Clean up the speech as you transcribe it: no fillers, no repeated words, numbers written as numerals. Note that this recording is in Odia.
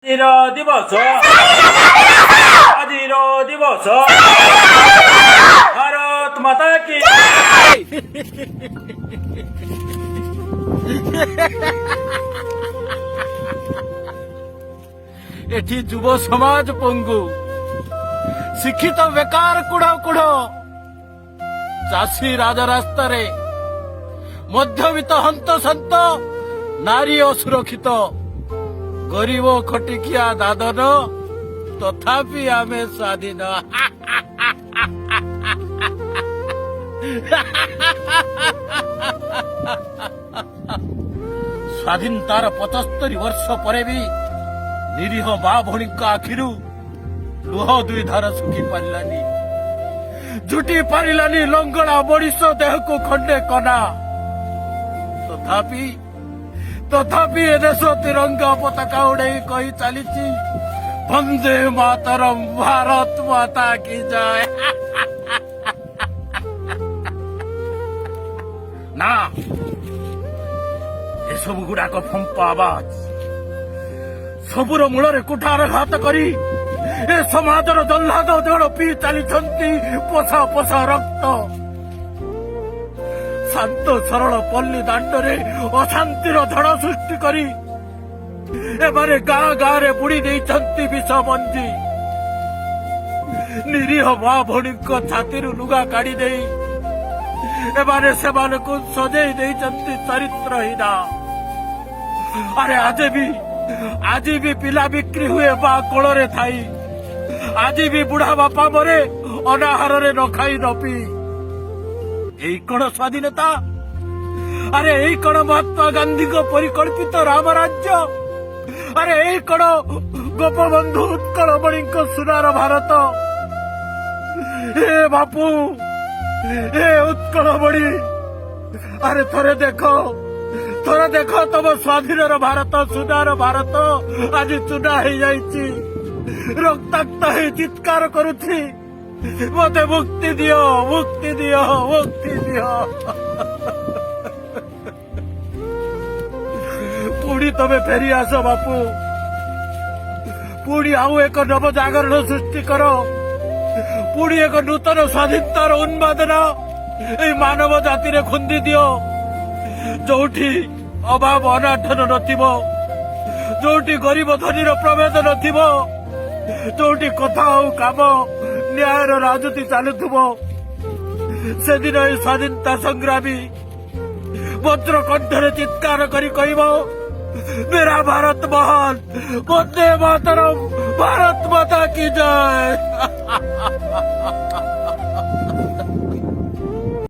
ଆଜିର ଦିବସ ଆଜିର ଦିବସ ଭାରତ ମାତା କି এটি যুব সমাজ পঙ্গু শিক্ষিত বেকার কুড় কুড় চাষী রাজরাস্তারে মধ্যবিত্ত হন্তসন্ত নারী অসুরক্ষিত গরিব খটিকিয়া দাদন তথাপি আমি স্বাধীন ସ୍ୱାଧୀନତାର 75 ବର୍ଷ ପରେ ବି ନିରୀହ ମା ଭଉଣୀଙ୍କ ଆଖିରୁ ଲୁହ ଦୁଇ ଧାର ଶୁଖି ପାରିଲାନି ଝୁଟି ପାରିଲାନି ଲଙ୍ଗଳା ମଣିଷ ଦେହକୁ ଖଣ୍ଡେ କନା ତଥାପି ଏ ଦେଶ ତିରଙ୍ଗା ପତାକା ଉଡେଇ କହି ଚାଲିଛି ବନ୍ଦେ ମାତରମ୍ ଭାରତ ମାତା କି ଜୟ ନା ଏସବୁ ଗୁଡାକ ଫମ୍ପା ଆବାଜ ସବୁର ମୂଳରେ କୁଠାରଘାତ କରି ଏ ସମାଜର ଜହ୍ଲାଦ ଦେଳ ପିଇ ଚାଲିଛନ୍ତି ପୋଷା ପୋଷା ରକ୍ତ ଶାନ୍ତ ସରଳ ପଲ୍ଲୀ ଦାଣ୍ଡରେ ଅଶାନ୍ତିର ଝଡ଼ ସୃଷ୍ଟି କରି ଏମାନେ ଗାଁ ଗାଁରେ ବୁଡ଼ି ଦେଇଛନ୍ତି ବିଷ ମଞ୍ଜି ନିରୀହ ମା ଭଉଣୀଙ୍କ ଛାତିରୁ ଲୁଗା କାଢି ଦେଇ ଏମାନେ ସେମାନଙ୍କୁ ସଜେଇ ଦେଇଛନ୍ତି ଚରିତ୍ରହୀନ ଆରେ ଆଜି ବି ପିଲା ବିକ୍ରି ହୁଏ ମା କୋଳରେ ଥାଇ ଆଜି ବି ବୁଢା ବାପା ମରେ ଅନାହାରରେ ନ ଖାଇ ନ ପିଇ ଏଇ କଣ ସ୍ୱାଧୀନତା ଆରେ ଏଇ କଣ ମହାତ୍ମା ଗାନ୍ଧୀଙ୍କ ପରିକଳ୍ପିତ ରାମ ରାଜ୍ୟ ଆରେ ଏଇ କଣ ଗୋପବନ୍ଧୁ ଉତ୍କଳମଣିଙ୍କ ସୁନାର ଭାରତ ହେ ବାପୁ ହେ ଉତ୍କଳମଣି ଆରେ ଥରେ ଦେଖ ତମ ସ୍ୱାଧୀନର ଭାରତ ସୁନାର ଭାରତ ଆଜି ଚୁନା ହେଇଯାଇଛି ରକ୍ତାକ୍ତ ହେଇ ଚିତ୍କାର କରୁଛି ମତେ ମୁକ୍ତି ଦିଅ ମୁକ୍ତି ଦିଅ ମୁକ୍ତି ଦିଅ ପୁଣି ତମେ ଫେରି ଆସ ବାପୁ ପୁଣି ଆଉ ଏକ ନବଜାଗରଣ ସୃଷ୍ଟି କର ପୁଣି ଏକ ନୂତନ ସ୍ୱାଧୀନତାର ଉନ୍ମାଦନା ଏଇ ମାନବ ଜାତିରେ ଖୁନ୍ଦି ଦିଅ ଯୋଉଠି ଅଭାବ ଅନାଟନ ନଥିବ ଯୋଉଠି ଗରିବ ଧନୀର ପ୍ରଭେଦ ନଥିବ ଯୋଉଠି କଥା ଆଉ କାମ ନ୍ୟାୟର ରାଜୁତି ଚାଲୁଥିବ ସେଦିନ ଏହି ସ୍ୱାଧୀନତା ସଂଗ୍ରାମୀ ବଜ୍ର କଣ୍ଠରେ ଚିତ୍କାର କରି କହିବ मेरा भारत महान वंदे मातरम भारत माता की जय